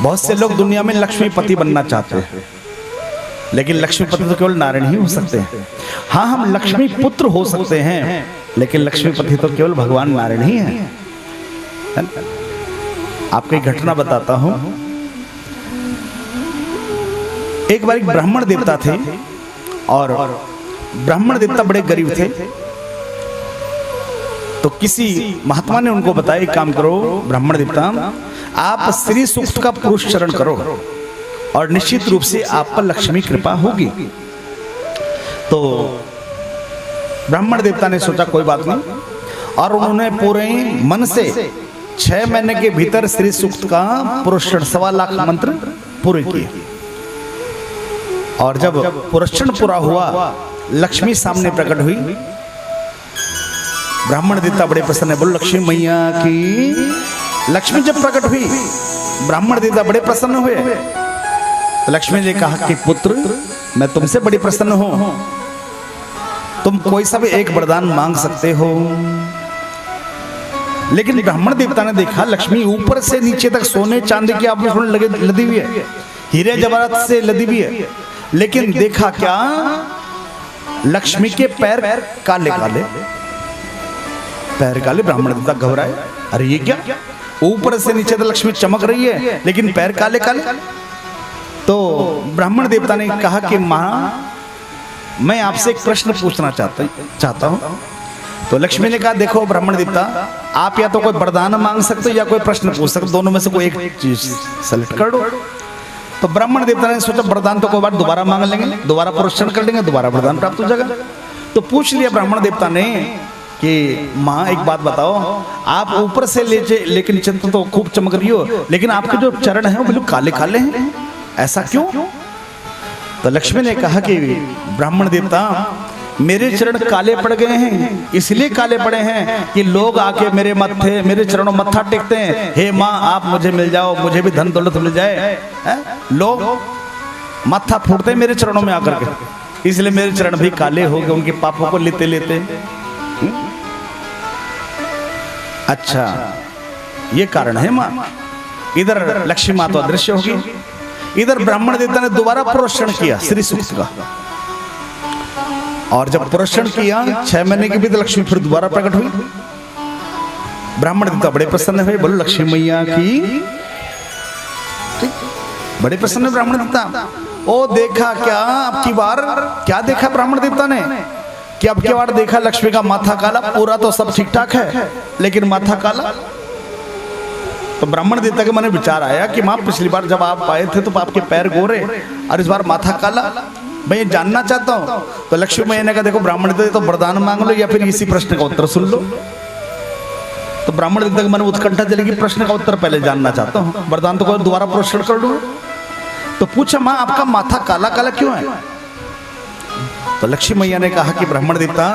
बहुत से लोग दुनिया में लक्ष्मीपति बनना चाहते हैं, लेकिन लक्ष्मीपति तो केवल नारायण ही हो सकते हैं। हाँ, हम लक्ष्मी पुत्र हो सकते हैं, लेकिन लक्ष्मीपति तो केवल भगवान नारायण ही है। आपको एक घटना बताता हूं। एक बार एक ब्राह्मण देवता थे और ब्राह्मण देवता बड़े गरीब थे। तो किसी महात्मा ने उनको बताया, एक काम करो ब्राह्मण देवता, आप श्री सूक्त का पुरुष चरण करो और निश्चित रूप से आप पर लक्ष्मी कृपा होगी। तो ब्राह्मण देवता ने सोचा कोई बात नहीं, और उन्होंने पूरे मन से 6 महीने के भीतर श्री सूक्त का पुरुषण 1.25 लाख मंत्र पूरे किए। और जब पुरुषण पूरा हुआ, लक्ष्मी सामने प्रकट हुई। ब्राह्मण देवता बड़े प्रसन्न है, बोलो लक्ष्मी मैया की। लक्ष्मी जब प्रकट हुई, ब्राह्मण देवता बड़े प्रसन्न हुए। तो लक्ष्मी ने कहा कि पुत्र, मैं तुमसे बड़ी प्रसन्न हूं, तुम कोई सा भी एक वरदान मांग सकते हो। लेकिन ब्राह्मण देवता ने देखा लक्ष्मी ऊपर से नीचे तक सोने चांदी की आभूषण लदी हुई है, हीरे जवाहरात से लदी हुई है, लेकिन देखा क्या, लक्ष्मी के पैर काले काले, पैर काले। ब्राह्मण देवता घबराए, अरे ये क्या, ऊपर से नीचे तक लक्ष्मी चमक रही है लेकिन पैर काले काले। तो ब्राह्मण देवता ने कहा कि मां, मैं आपसे एक प्रश्न पूछना चाहता हूं। तो लक्ष्मी ने कहा, देखो ब्राह्मण देवता, आप या तो कोई वरदान मांग सकते हो या कोई प्रश्न पूछ सकते हो, दोनों में से कोई एक चीज सेलेक्ट कर दो। तो ब्राह्मण देवता ने सोचा वरदान तो कोई बार दोबारा मांग लेंगे, दोबारा पुरस्कार कर लेंगे, दोबारा वरदान प्राप्त हो जाएगा। तो पूछ लिया ब्राह्मण देवता ने कि माँ एक बात बताओ, आप ऊपर से लेकिन नीचे तो खूब चमक रही हो, लेकिन आपके जो चरण हैं वो बिल्कुल काले काले हैं, ऐसा क्यों? तो लक्ष्मी ने कहा कि ब्राह्मण देवता, मेरे चरण काले पड़ गए हैं, इसलिए काले पड़े हैं कि लोग आके मेरे चरणों मत्था टेकते हैं, हे माँ आप मुझे मिल जाओ, मुझे भी धन दौलत मिल जाए। लोग मत्था फूटते हैं मेरे चरणों में आकर के, इसलिए मेरे चरण भी काले हो गए, उनके पापों को लेते लेते। अच्छा, ये कारण है माँ। इधर लक्ष्मी माँ तो अदृश्य होगी, इधर ब्राह्मण देवता ने दोबारा पुरस्कार किया श्री सूक्त का, और जब पुरस्कार किया 6 महीने के भीतर लक्ष्मी फिर दोबारा प्रकट हुई। ब्राह्मण देवता बड़े प्रसन्न हुए, बोलो लक्ष्मी मैया की। बड़े प्रसन्न ब्राह्मण देवता। ओ देखा क्या, अब की बार क्या देखा ब्राह्मण देवता ने कि अब की बार देखा लक्ष्मी का माथा काला, पूरा तो सब ठीक ठाक है लेकिन माथा काला। तो ब्राह्मण देवता के मन में विचार आया कि माँ, पिछली बार जब आप आए थे तो आपके पैर गोरे और इस बार माथा काला, मैं ये जानना चाहता हूँ। तो लक्ष्मी मैया ने कहा, देखो ब्राह्मण देवता, तो वरदान मांग लो या फिर इसी प्रश्न का उत्तर सुन लो। तो ब्राह्मण देवता के मन में उत्कंठा चलेगी, प्रश्न का उत्तर पहले जानना चाहता हूँ, वरदान तो दोबारा पुरस्कार कर लूँ। तो पूछा, माँ आपका माथा काला काला क्यों है? तो लक्ष्मी मैया ने कहा कि ब्राह्मण देवता,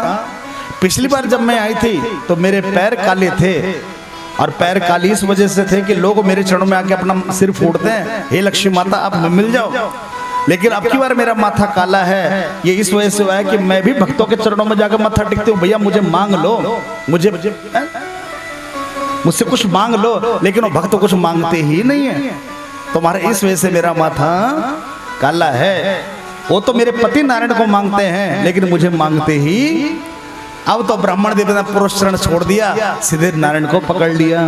पिछली बार जब मैं आई थी तो मेरे पैर काले थे, और पैर काली इस वजह से थे कि लोग मेरे चरणों में आके अपना सिर फोड़ते हैं, हे लक्ष्मी माता आप मिल जाओ। लेकिन अब की बार मेरा माथा काला है, ये इस वजह से हुआ है कि मैं भी भक्तों के चरणों में जाकर माथा टेकती हूँ। भैया मुझे मांग लो, मुझसे कुछ मांग लो, लेकिन वो भक्त कुछ मांगते ही नहीं है, तुम्हारे इस वजह से मेरा माथा काला है। वो तो मेरे पति नारायण को मांगते हैं लेकिन मुझे मांगते ही। अब तो ब्राह्मण देवता ने पुरस्कार छोड़ दिया, सीधे नारायण को पकड़ लिया।